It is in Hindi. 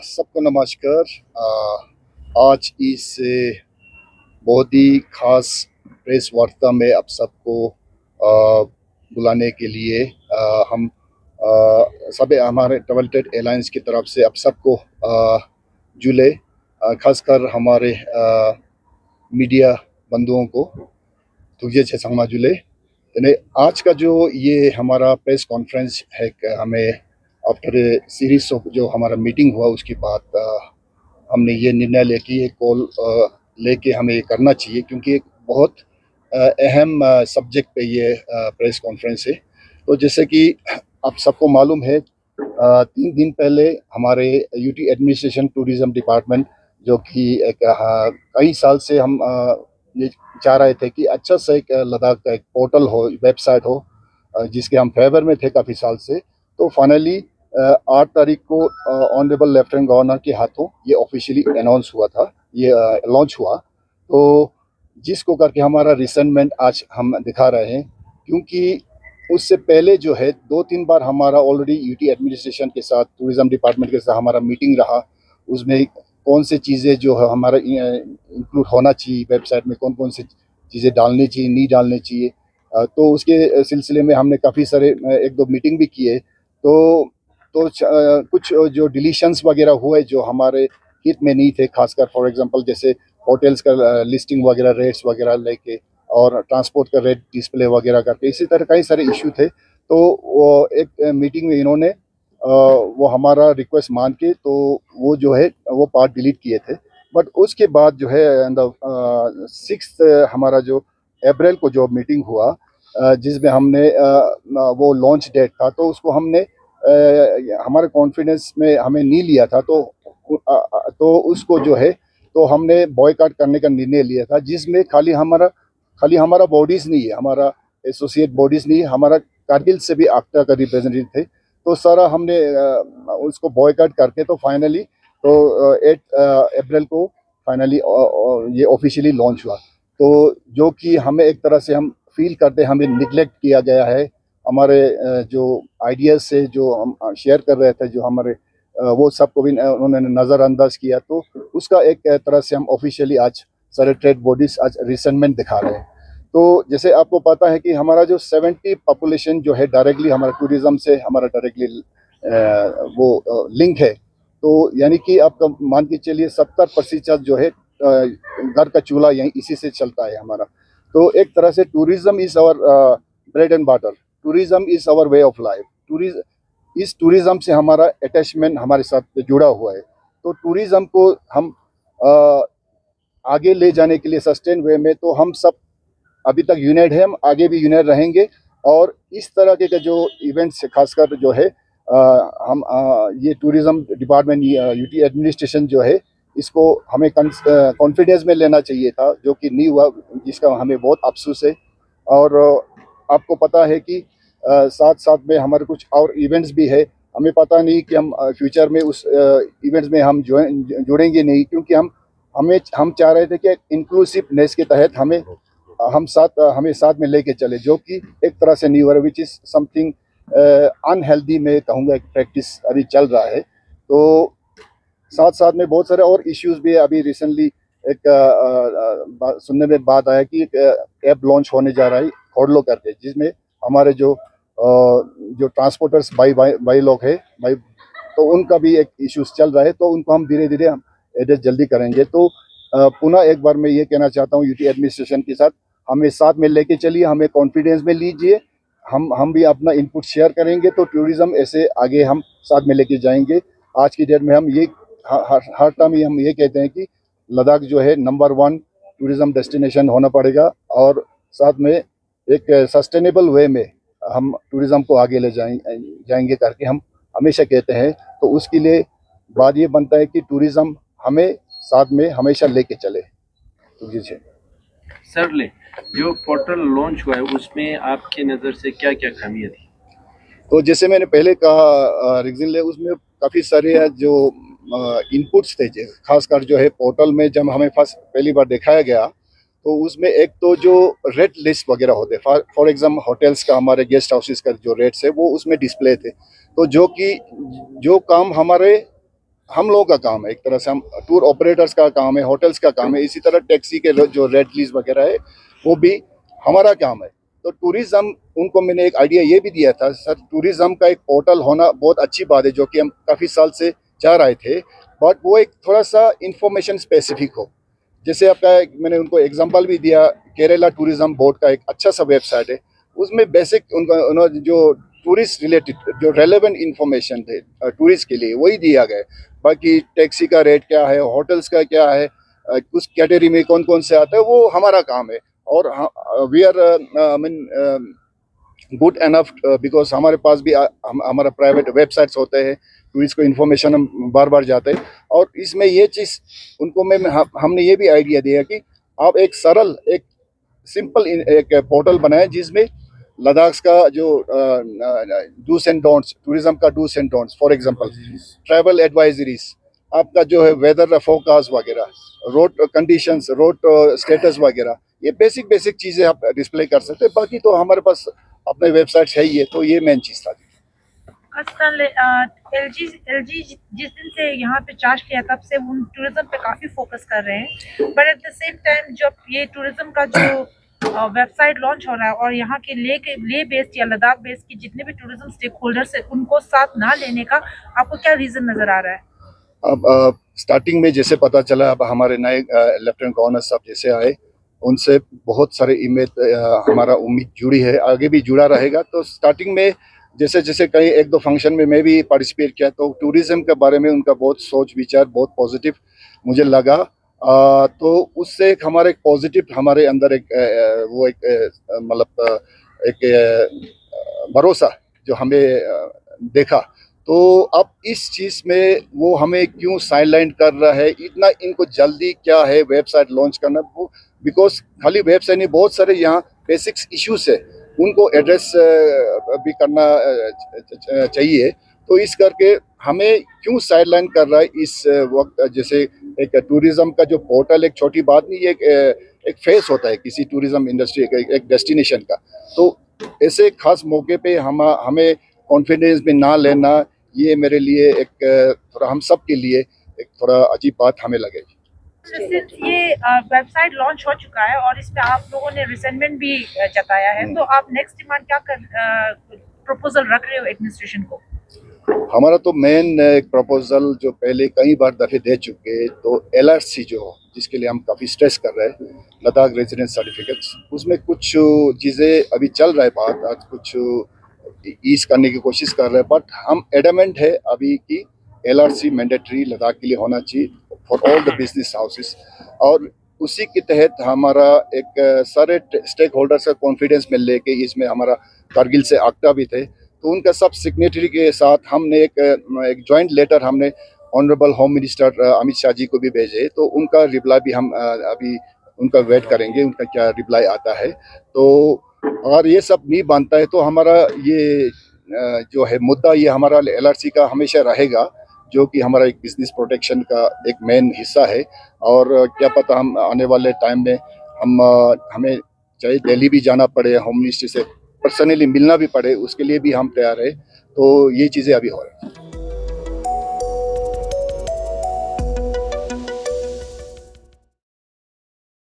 सबको नमस्कार। आज इस बहुत ही खास प्रेस वार्ता में आप सबको बुलाने के लिए हम सभी हमारे ट्रैवल एयरलाइंस की तरफ से आप सबको जुले खासकर हमारे मीडिया बंधुओं को तुझे छे संगमा जुले। यानी आज का जो ये हमारा प्रेस कॉन्फ्रेंस है हमें आफ्टर सीरीज ऑफ जो हमारा मीटिंग हुआ उसके बाद हमने ये निर्णय ले कि ये कॉल लेके हमें ये करना चाहिए क्योंकि एक बहुत अहम सब्जेक्ट पे ये प्रेस कॉन्फ्रेंस है। तो जैसे कि आप सबको मालूम है 3 दिन पहले हमारे यूटी एडमिनिस्ट्रेशन टूरिज्म डिपार्टमेंट जो कि एक कई साल से हम ये चाह रहे थे कि अच्छा सा एक लद्दाख का एक पोर्टल हो, वेबसाइट हो, जिसके हम फेवर में थे काफ़ी साल से। तो फाइनली 8 तारीख को ऑनरेबल लेफ्टिनेंट गवर्नर के हाथों ये ऑफिशियली अनाउंस हुआ था, ये लॉन्च हुआ। तो जिसको करके हमारा रिसेंटमेंट आज हम दिखा रहे हैं क्योंकि उससे पहले जो है 2-3 बार हमारा ऑलरेडी यूटी एडमिनिस्ट्रेशन के साथ टूरिज्म डिपार्टमेंट के साथ हमारा मीटिंग रहा। उसमें कौन से चीज़ें जो है हमारा इंक्लूड होना चाहिए वेबसाइट में, कौन कौन सी चीज़ें डालनी चाहिए, नहीं डालनी चाहिए। तो उसके सिलसिले में हमने काफ़ी सारे 1-2 मीटिंग भी किए। कुछ जो डिलीशंस वगैरह हुए जो हमारे हित में नहीं थे, खासकर फॉर एग्जांपल जैसे होटल्स का लिस्टिंग वगैरह, रेट्स वगैरह लेके और ट्रांसपोर्ट का रेट डिस्प्ले वगैरह करके, इसी तरह कई सारे इशू थे। तो वो एक मीटिंग में इन्होंने वो हमारा रिक्वेस्ट मान के तो वो जो है वो पार्ट डिलीट किए थे। बट उसके बाद जो है 6 हमारा जो अप्रैल को जो मीटिंग हुआ जिसमें हमने वो लॉन्च डेट था तो उसको हमने हमारे कॉन्फिडेंस में हमें नहीं लिया था। तो उसको जो है तो हमने बॉयकॉट करने का निर्णय लिया था, जिसमें खाली हमारा बॉडीज़ नहीं है, हमारा एसोसिएट बॉडीज़ नहीं है, हमारा कारगिल से भी आक्टा का रिप्रेजेंटेटिव थे। तो सारा हमने उसको बॉयकॉट करके तो फाइनली तो 8 अप्रैल को फाइनली ये ऑफिशियली लॉन्च हुआ। तो जो कि हमें एक तरह से हम फील करते हैं हमें निगलेक्ट किया गया है। हमारे जो आइडियाज़ से जो हम शेयर कर रहे थे, जो हमारे वो सबको भी उन्होंने नज़रअंदाज किया। तो उसका एक तरह से हम ऑफिशियली आज सारे ट्रेड बॉडीज आज रिसेंटमेंट दिखा रहे हैं। तो जैसे आपको पता है कि हमारा जो 70 पॉपुलेशन जो है डायरेक्टली हमारा टूरिज्म से हमारा डायरेक्टली वो लिंक है। तो यानी कि आपका मान के चलिए 70% जो है घर का चूल्हा यहीं इसी से चलता है हमारा। तो एक तरह से tourism is our bread and butter, tourism is our way of life. इस टूरिज्म से हमारा अटैचमेंट हमारे साथ जुड़ा हुआ है। तो टूरिज्म को हम आगे ले जाने के लिए सस्टेन वे में तो हम सब अभी तक यूनाइट हैं, हम आगे भी यूनाइट रहेंगे। और इस तरह के जो इवेंट्स खासकर जो है हम ये टूरिज्म डिपार्टमेंट यूटी एडमिनिस्ट्रेशन जो है इसको हमें कॉन्फिडेंस में लेना चाहिए था, जो कि नहीं हुआ, जिसका हमें बहुत अफसोस है। और आपको पता है कि साथ साथ में हमारे कुछ और इवेंट्स भी है। हमें पता नहीं कि हम फ्यूचर में उस इवेंट्स में हम जुड़ेंगे नहीं, क्योंकि हम चाह रहे थे कि इंक्लूसिवनेस के तहत हमें साथ में लेके चले, जो कि एक तरह से नहीं हो रहा, विच इज़ समथिंग अनहेल्दी मैं कहूँगा एक प्रैक्टिस अभी चल रहा है। तो साथ साथ में बहुत सारे और इश्यूज भी है। अभी रिसेंटली एक सुनने में बात आया कि एक ऐप लॉन्च होने जा रहा है होडलो करके, जिसमें हमारे जो ट्रांसपोर्टर्स भाई लोग है भाई, तो उनका भी एक इश्यूज चल रहा है। तो उनको हम धीरे धीरे हम एड्रेस जल्दी करेंगे। तो पुनः एक बार मैं ये कहना चाहता हूँ यूटी एडमिनिस्ट्रेशन के साथ हमें साथ में लेके चलिए, हमें कॉन्फिडेंस में लीजिए। हम भी अपना इनपुट शेयर करेंगे तो टूरिज्म ऐसे आगे हम साथ में लेके जाएंगे। आज की डेट में हम ये हर टाइम हम ये कहते हैं कि लद्दाख जो है नंबर 1 टूरिज्म डेस्टिनेशन होना पड़ेगा, और साथ में एक सस्टेनेबल वे में हम टूरिज्म को आगे ले जाएंगे करके हम हमेशा कहते हैं। तो उसके लिए बात ये बनता है कि टूरिज्म हमें साथ में हमेशा लेके चले। तो जी सर, जो पोर्टल लॉन्च हुआ है उसमें आपकी नज़र से क्या क्या खामियां थी? तो जैसे मैंने पहले कहा रिगजिन ले, उसमें काफ़ी सारे जो इनपुट्स थे, खासकर जो है पोर्टल में जब हमें पहली बार दिखाया गया तो उसमें एक तो जो रेट लिस्ट वगैरह होते, फॉर एग्जाम्पल होटल्स का, हमारे गेस्ट हाउसेस का जो रेट्स है वो उसमें डिस्प्ले थे। तो जो काम हमारे हम लोगों का काम है, एक तरह से हम टूर ऑपरेटर्स का काम है, होटल्स का काम है, इसी तरह टैक्सी के जो रेट लीज वगैरह है वो भी हमारा काम है। तो टूरिज्म, उनको मैंने एक आइडिया ये भी दिया था सर, टूरिज्म का एक पोर्टल होना बहुत अच्छी बात है, जो कि हम काफ़ी साल से चाह रहे थे, बट वो एक थोड़ा सा इंफॉर्मेशन स्पेसिफिक हो। जैसे आपका मैंने उनको एग्जांपल भी दिया, केरला टूरिज्म बोर्ड का एक अच्छा सा वेबसाइट है, उसमें बेसिक उनका उन्होंने जो टूरिस्ट रिलेटेड जो रेलेवेंट इंफॉर्मेशन थे टूरिस्ट के लिए वही दिया गया। बाकी टैक्सी का रेट क्या है, होटल्स का क्या है, कुछ कैटेगरी में कौन कौन से आता है, वो हमारा काम है। और we are I mean good enough, because हमारे पास भी हमारा प्राइवेट वेबसाइट्स होते हैं, टूरिस्ट को इन्फॉर्मेशन हम बार बार जाते हैं। और इसमें ये चीज़ उनको हमने ये भी आइडिया दिया कि आप एक सरल, एक सिंपल एक पोर्टल बनाए जिसमें लद्दाख का जो डूस एंड डोंट्स, टूरिज्म का do's and don'ts, for example travel advisories, आपका जो है वेदर फोरकास्ट वगैरह, रोड कंडीशंस, रोड स्टेटस वगैरह, ये बेसिक बेसिक चीज़ें आप डिस्प्ले कर सकते हैं। बाकी तो हमारे पास अपने वेबसाइट है ही है, तो ये मेन चीज़ था। आजकल एलजी एलजी जिस दिन से यहाँ पे चार्ज किया तब से वो टूरिज्म पे काफी फोकस कर रहे हैं, but at the same time जब ये टूरिज्म का जो वेबसाइट लॉन्च हो रहा है और यहाँ के ले बेस्ड या लद्दाख बेस्ड की जितने भी टूरिज्म स्टेक होल्डर्स है उनको साथ ना लेने का आपको क्या रीजन नजर आ रहा है? अब स्टार्टिंग में जैसे पता चला, अब हमारे नए लेफ्टिनेंट गवर्नर साहब जैसे आए, उनसे बहुत सारे हमारा उम्मीद जुड़ी है, आगे भी जुड़ा रहेगा। तो स्टार्टिंग में जैसे जैसे कई एक दो फंक्शन में मैं भी पार्टिसिपेट किया, तो टूरिज्म के बारे में उनका बहुत सोच विचार बहुत पॉजिटिव मुझे लगा। तो उससे एक हमारे एक पॉजिटिव हमारे अंदर एक वो एक मतलब एक भरोसा जो हमें देखा। तो अब इस चीज़ में वो हमें क्यों साइडलाइन कर रहा है, इतना इनको जल्दी क्या है वेबसाइट लॉन्च करना, वो बिकॉज खाली वेबसाइट नहीं, बहुत सारे यहाँ बेसिक्स इश्यूज है, उनको एड्रेस भी करना चाहिए। तो इस करके हमें क्यों साइडलाइन कर रहा है इस वक्त। जैसे एक टूरिज्म का जो पोर्टल एक छोटी बात नहीं, एक फेस होता है किसी टूरिज्म इंडस्ट्री का, एक डेस्टिनेशन का। तो ऐसे खास मौके पे हमें कॉन्फिडेंस में ना लेना, ये मेरे लिए एक थोड़ा हम सब के लिए एक थोड़ा अजीब बात हमें लगेगी। सिंस ये वेबसाइट लॉन्च हो चुका है और इस पे आप लोगों ने रिसेंटमेंट भी जताया है, तो आप नेक्स्ट डिमांड क्या प्रपोजल रख रहे हो एडमिनिस्ट्रेशन को? हमारा तो मेन एक प्रपोजल जो पहले कई बार दफे दे चुके, तो LRC जो जिसके लिए हम काफ़ी स्ट्रेस कर रहे हैं, लद्दाख रेजिडेंस सर्टिफिकेट्स, उसमें कुछ चीज़ें अभी चल रहा है, बात आज कुछ ईज करने की कोशिश कर रहे हैं, बट हम एडमेंट है अभी कि LRC मैंडेटरी लद्दाख के लिए होना चाहिए for all the business houses. और उसी के तहत हमारा एक सारे स्टेक होल्डर्स का कॉन्फिडेंस में लेके, इसमें हमारा कारगिल से आक्टा भी थे, तो उनका सब सिग्नेटरी के साथ हमने एक जॉइंट लेटर हमने honourable home minister Amit Shah ji को भी भेजे। तो उनका रिप्लाई भी हम अभी उनका वेट करेंगे, उनका क्या रिप्लाई आता है। तो अगर ये सब नहीं बनता है तो हमारा ये जो है मुद्दा, ये हमारा LRC का हमेशा रहेगा, जो कि हमारा एक बिजनेस प्रोटेक्शन का एक मेन हिस्सा है। और क्या पता हम आने वाले टाइम में हमें चाहे दिल्ली भी जाना पड़े, होम मिनिस्ट्री से पर्सनली मिलना भी पड़े, उसके लिए भी हम तैयार है। तो ये चीज़ें अभी हो रही हैं।